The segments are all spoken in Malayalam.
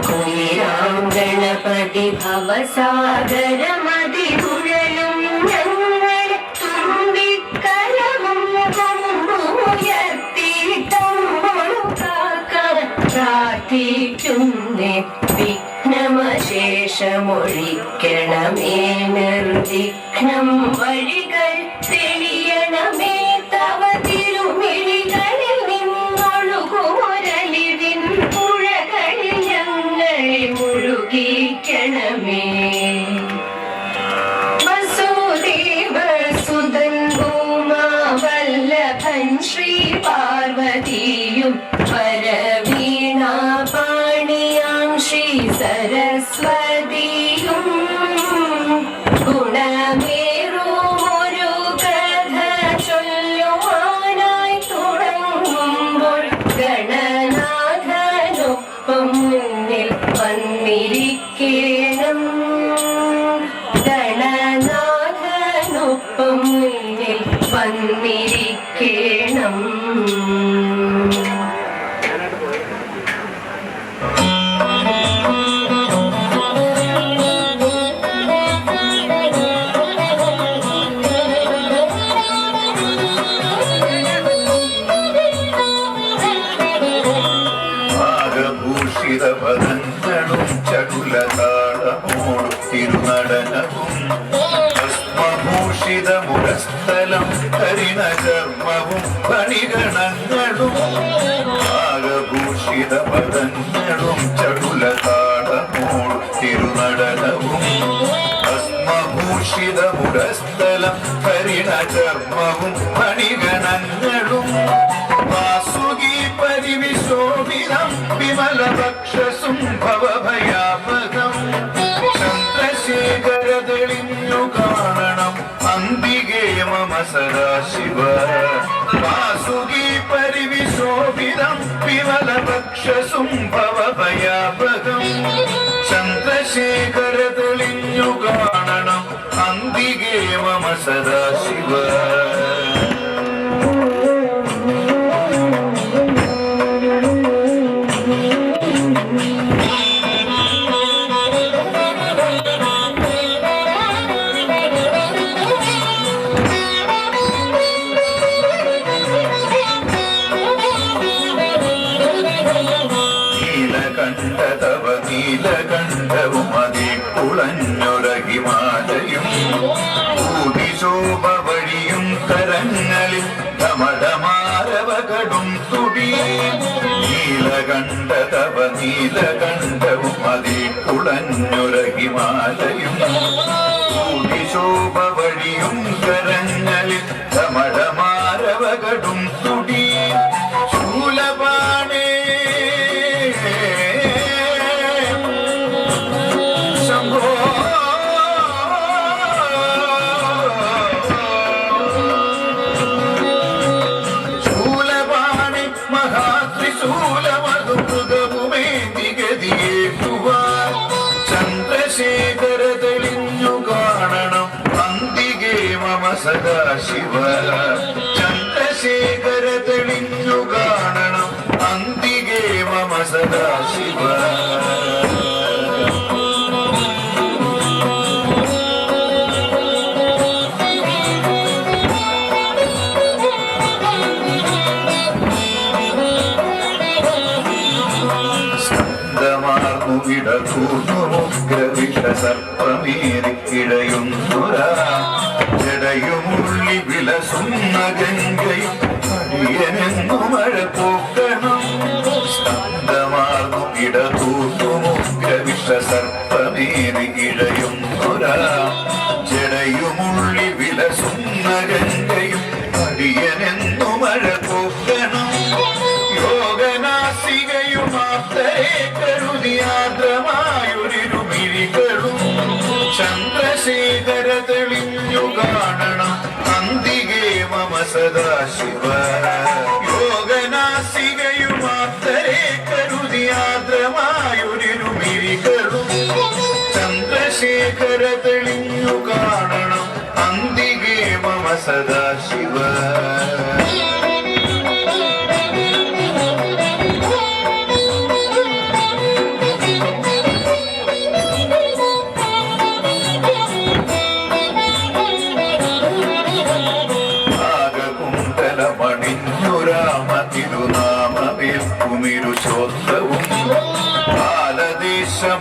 കുയിലാം ഗണപതി ഭവസാഗരമതിരുഴലും ഞങ്ങൾ തുമ്പിക്കരവും കൊമ്പുയർത്തിയിട്ടമ്മളു കാക്കാൻ പ്രാർത്ഥിക്കുന്നേ. വിഘ്നമശേഷമൊഴിക്കണമേ നിർവിഘ്നം വഴികൾ തെളിയണമേ. തവ തിരുമിഴികളിൽ നിന്നൊഴുകുമൊരലിവിൻ പുഴകളിൽ ഞങ്ങളെ മുഴുകിക്കണമേ. വസുദേവസുതൻ ഭൂമാവല്ലഭൻ ശ്രീ പാർവതിയും പരവീണാപാണിയാം ശ്രീ സരസ്വതിയും ഗുണമേറുമൊരു കഥ ചൊല്ലുവാനായി തുടങ്ങുമ്പോൾ ഗണനാഥനൊപ്പം മുന്നിൽ വന്നിരിക്കണം. ഗണനാഥനൊപ്പം മുന്നിൽ വന്നിരിക്കണം. പദങ്ങളും ചടുലതാളമോടും തിരുനടനവും ഭസ്മഭൂഷിതമുഖസ്ഥലം ഹരിണചർമ്മവും ഫണിഗണങ്ങളും ഭാഗഭൂഷിത പദങ്ങളും ചടുലതാളമോടും തിരുനടനവും ഭസ്മഭൂഷിതമുഖസ്ഥലം ഹരിണചർമ്മവും ഫണിഗണങ്ങളും വാസുകി പരിവിശോഭിതം വിമലഭക്ഷസും ഭവഭയാപകം ചന്ദ്രശേഖരതെളിഞ്ഞു കാണണം അംബികേ മമ സദാശിവ. വാസുകി പരിവിശോഭിതം വിമലഭക്ഷസും ഭവഭയാപകം ചന്ദ്രശേഖരതെളിഞ്ഞു കാണണം അംബികേ മമ സദാശിവ. നീലകണ്ഠതവ നീലകണ്ഠവും അതിക്കുളഞ്ഞൊരഹിമാലയും ഭൂതിശോഭ വഴിയും കരങ്ങളിൽ ധമടമാരവകടും തുടി. നീലകണ്ഠതവ നീലകണ്ഠവും അതിക്കുളഞ്ഞൊരഹിമാലയും ഭൂതിശോഭ വഴിയും കരങ്ങളിൽ ധമടമാരവകടും തുടി. ശൂലപാണേ ചന്ദ്രശേഖരതെളിഞ്ഞു കാണണം അന്തികേ മമ സദാശിവ. ചന്ദ്രശേഖരതെളിഞ്ഞു കാണണം അന്തികേ മമ സദാശിവ. സർപ്പമേറിക്കിടയുന്നൊരാ ജടയുമുള്ളി വിലസുന്ന ഗംഗയും അടിയനെന്നു മഴ പോക്കണം. സ്കന്ധമാർന്നു ഇടതൂർന്നുമുഗ്രവിഷ സർപ്പമേറിക്കിടയുന്നൊരാ ജടയുമുള്ളി വിലസുന്ന ഗംഗയും അടിയനെന്നു മഴ പോക്കണം. യോഗനാസികയുമാത്രേ കരുതിയാദ്രമായൊരിരുമിഴികളും ചന്ദ്രശേഖര തെളിഞ്ഞു കാണണം അന്തികേ മമ സദാശിവ. യോഗനാസികയുമാത്രേ കരുതിയാദ്രമായൊരിരുമിഴികളും ചന്ദ്രശേഖര തെളിഞ്ഞു കാണണം അന്തികേ മമ സദാശിവ.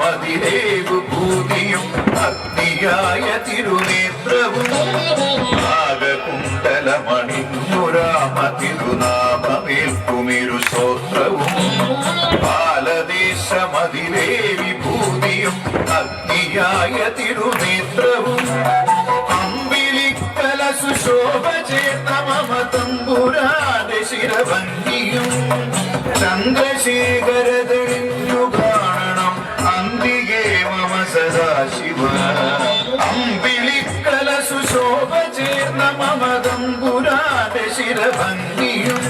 മതിരേകു ഭൂതിയും അഗ്നിയായ തിരുനേത്രവും നാഗകുണ്ടലമണിഞ്ഞു രാമ തിരുനാമമേൽക്കുമിരു ശ്രോത്രവും ബാലദേശ മതിരേ വിഭൂതിയും അഗ്നിയായ തിരുനേത്രവും അമ്പിളിക്കല സുശോഭ ചേർന്ന മമ തമ്പുരാന്റെ ശിരഭംഗിയും ചന്ദ്രശേഖര തെളിഞ്ഞു കാണണം അന്തികേ മമ സദാശിവ അമ്പിളിക്കല സുശോഭ ചേർന്ന മമ തമ്പുരാന്റെ ശിരഭംഗിയും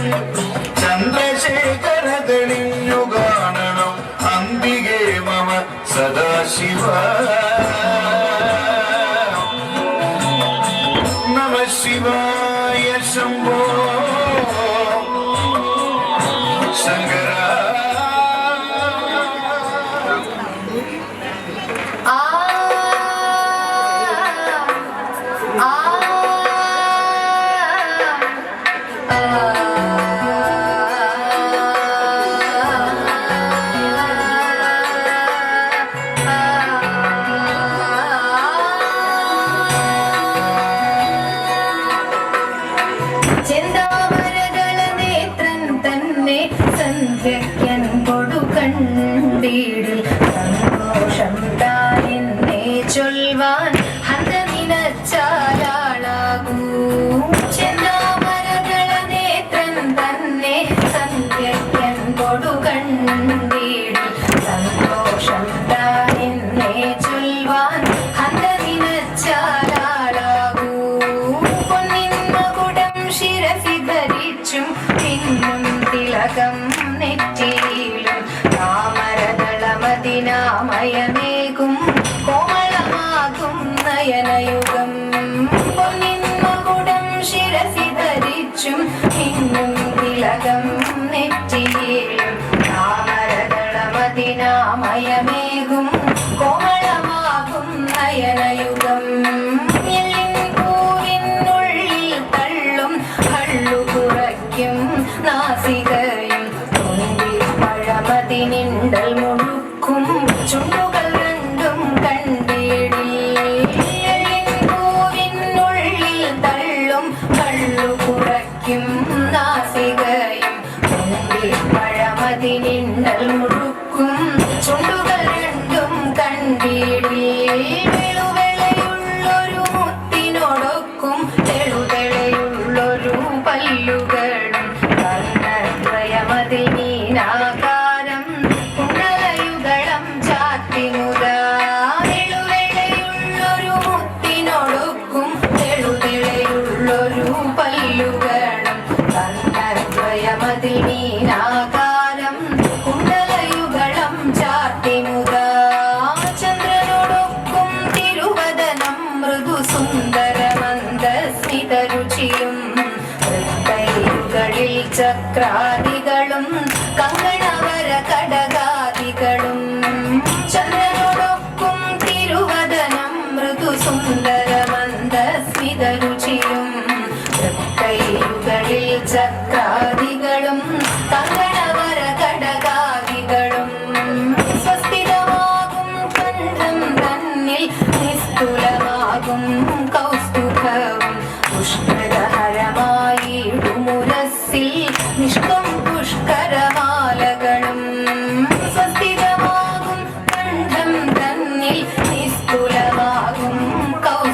ചന്ദ്രശേഖര തെളിഞ്ഞു കാണണം അന്തികേ മമ സദാശിവ നമ ശിവായ ശംഭോ ശങ്കര ആ ആ ചെന്താമരകള നേത്രൻ തന്നെ സന്ധ്യയ്ക്കൻ കൊടുക്കണ്ടീടിൽ സന്തോഷം താനെന്നെ ചൊൽവാൻ ഹന്ത നിനച്ചാലാളാകൂ ചെന്താമരകള നേത്രൻ തന്നെ സന്ധ്യയ്ക്കൻ കൊടുക്കണ്ടീടിൽ സന്തോഷം താനെന്നെ ചൊൽവാൻ ഹന്ത നിനച്ചാലാളാകൂ ശിരസി ധരിച്ചും പിന്നും തിലകം നെറ്റിയിലും താമരദളമതിനാമയമേകും കോമളമാകും നയനയുഗം പൊന്നിന്മകുടം ശിരസി ധരിച്ചും പിന്നും തിലകം നെറ്റിയിലും താമരദളമതിനാമയമേകും കോമളമാകും നയനയുഗം കുറയ്ക്കും നാസികയും പഴമതിനിണ്ടൽ മുഴുക്കും ചുണ്ടുകൾ രണ്ടും കണ്ടിടിൽ തള്ളും കള്ളു കുറയ്ക്കും നാസികയും പഴമതിനിണ്ടൽ മുഴുക്കും ചുണ്ടുകൾ രണ്ടും കണ്ടിടിൽ വെളുവെളയുള്ളൊരു മുത്തിനോടൊക്കും തെളുതെളയുള്ളൊരു പല്ലുകളും കർണദ്വയമതിൽ മീനാകാരം കുണ്ടലയുഗളം ചാത്തിനുതാ വെളുവെളയുള്ളൊരു മുത്തിനോടൊക്കും തെളുതെളയുള്ളൊരു പല്ലുകളും കർണദ്വയമതിൽ മീനാകാരം കുണ്ടലയുഗളം ചാത്തിനുതാ ചന്ദ്രനോടൊക്കും തിരുവദനം മൃദു സുന്ദരമന്ദസ്മിതരുചിയും കളിൽ ചക്രാദികളും കങ്കണവര കടകാദികളും ചന്ദ്രനോടൊക്കും തിരുവദനം മൃദു സുന്ദരമന്ദസ്മിതരുചിയും കൈകളിൽ ചക്രാദികളും കങ്കണവര കടകാദികളും സ്വസ്ഥിതമാകും കണ്ഠം തന്നിൽ നിസ്തുലമാകും കൗസ്തുഭവും പുഷ്കരഹരമായിടുമുരസ്സിൽ നിഷ്കം പുഷ്കരമാലകളും സ്വസ്ഥിതമാകും കണ്ഠം തന്നിൽ നിസ്തുലമാകും കൗസ്തുഭവും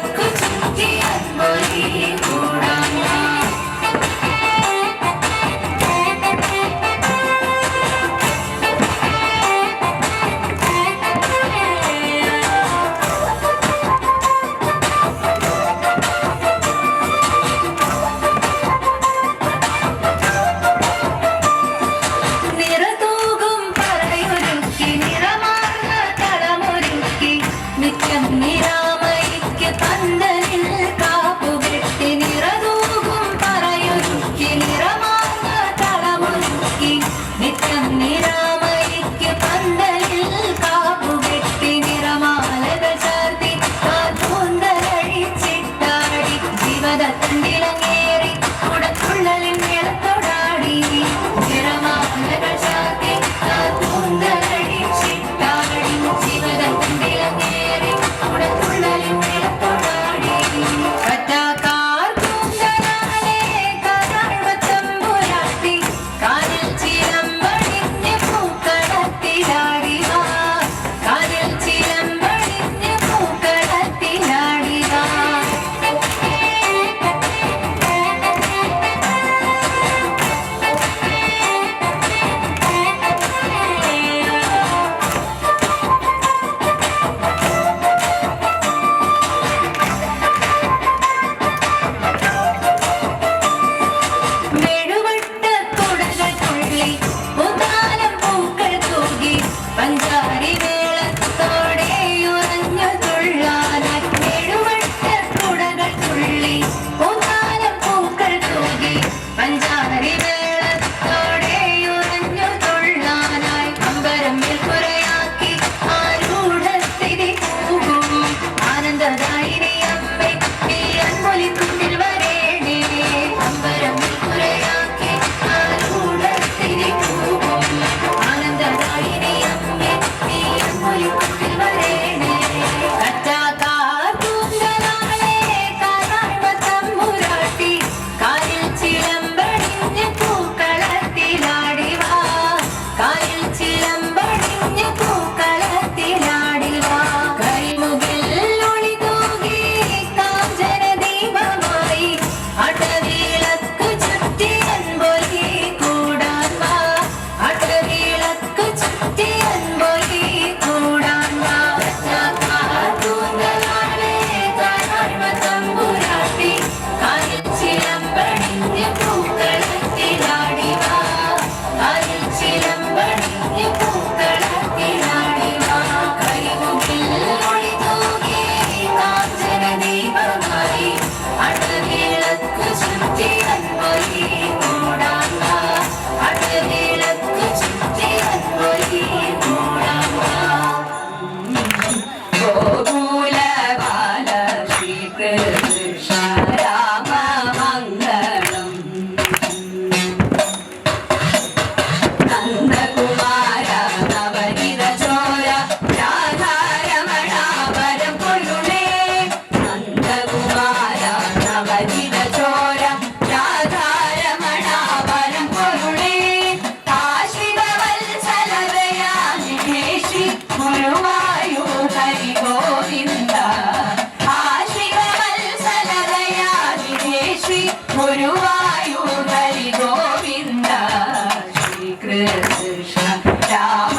കരവിളക്കു ചുറ്റി അൻപൊലി കൂടാൻ വാ. നിറതൂകും പറയൊരുക്കി നിറമാർന്ന തളമൊരുക്കി നിത്യം നിരാമയ്ക്ക് പന്തലിൽ കാപ്പുകെട്ടി. നിറതൂകും പറയൊരുക്കി നിറമാർന്ന തളമൊരുക്കി നിത്യം നിരാമയ്ക്ക് പന്തലിൽ കാപ്പുകെട്ടി. നിറമാലകൾ ചാർത്തി കാത്തൂന്തലഴിച്ചിട്ടാടി ജീവതണ്ടിലങ്ങേറി കുടത്തുള്ളലിൻ മേളത്തോടാടി. നിറമാലകൾ ചാർത്തി കാത്തൂന്തലഴിച്ചിട്ടാടി ജീവതണ്ടിലങ്ങേറി കുടത്തുള്ളലിൻ മേളത്തോടാടി. കറ്റാക്കാർ കൂന്തലാലെ കഥാഴ്വത്തമ്പുരാട്ടി കാലിൽ ചിലമ്പണിഞ്ഞ് പൂക്കളത്തിലാടി വാ. കാലിൽ ചിലമ്പണിഞ്ഞ് പൂക്കളത്തിലാടി വാ. മെഴുവട്ടക്കുടകൾ തുള്ളി പൂത്താലം പൂക്കൾ തൂകി പഞ്ചാരി മേളത്തോടെ ഉറഞ്ഞു തുള്ളാനായി. മെഴുവട്ടക്കുടകൾ തുള്ളി പൂത്താലം പൂക്കൾ തൂകി പഞ്ചാരി മേളത്തോടെ ഉറഞ്ഞു തുള്ളാനായി. അമ്പരം മേൽക്കുരയാക്കി ആരൂഢസ്ഥിതി പോകും ആനന്ദദായിനി അമ്മേ ഈ അൻപൊലിക്കുന്നിൽ വരേണേ. അമ്പരം മേൽക്കുരയാക്കി ആരൂഢസ്ഥിതി പോകും ആനന്ദദായിനി അമ്മേ ഈ അൻപൊലിക്കുന്നിൽ വരേണേ. കറ്റാക്കാർ കൂന്തലാലെ കഥാഴ്വത്തമ്പുരാട്ടി കാലിൽ ചിലമ്പണിഞ്ഞ് പൂക്കളത്തിലാടി വാ. കാലിൽ ചിലമ്പണിഞ്ഞ് പൂക്കളത്തിലാടി വാ. കരിമുകിൽ ഒളി തൂകി കാഞ്ചന ദീപമായി അടവിളക്കു ചുറ്റി അൻപൊലി കൂടാൻ വാ. അടവിളക്കു ചുറ്റി അൻപൊലി കൂടാൻ വാ. കറ്റാക്കാർ കൂന്തലാലെ കഥാഴ്വത്തമ്പുരാട്ടി കാലിൽ ചിലമ്പണിഞ്ഞ് പൂക്കളത്തിലാടി വാ. കാലിൽ ചിലമ്പണിഞ്ഞ് പൂക്കളത്തിലാടി വാ. കരിമുകിൽ ഒളി തൂകി കാഞ്ചന ദീപമായി അടവിളക്കു ചുറ്റി അൻപൊലി കൂടാൻ വാ. അടവിളക്കു ചുറ്റി അൻപൊലി കൂടാൻ വാ. ഗോകുലബാല ശ്രീകൃഷ്ണ രാമ മംഗളം. നന്ദകുമാര നവനിത ചോര രാധാരമണ വരം പൊരുളേ. നന്ദകുമാര നവനിത ചോര രാധാരമണ വരം പൊരുളേ. ആശ്രിതവത്സലതയാനിധേഷി ഗുരുവായൂർ ഹരി ഗോവിന്ദ. ആശ്രിതവത്സലതയാനിധേഷി ഗുരുവായൂർ ഹരി ഗോവിന്ദ. ശ്രീകൃഷ്ണ രാമ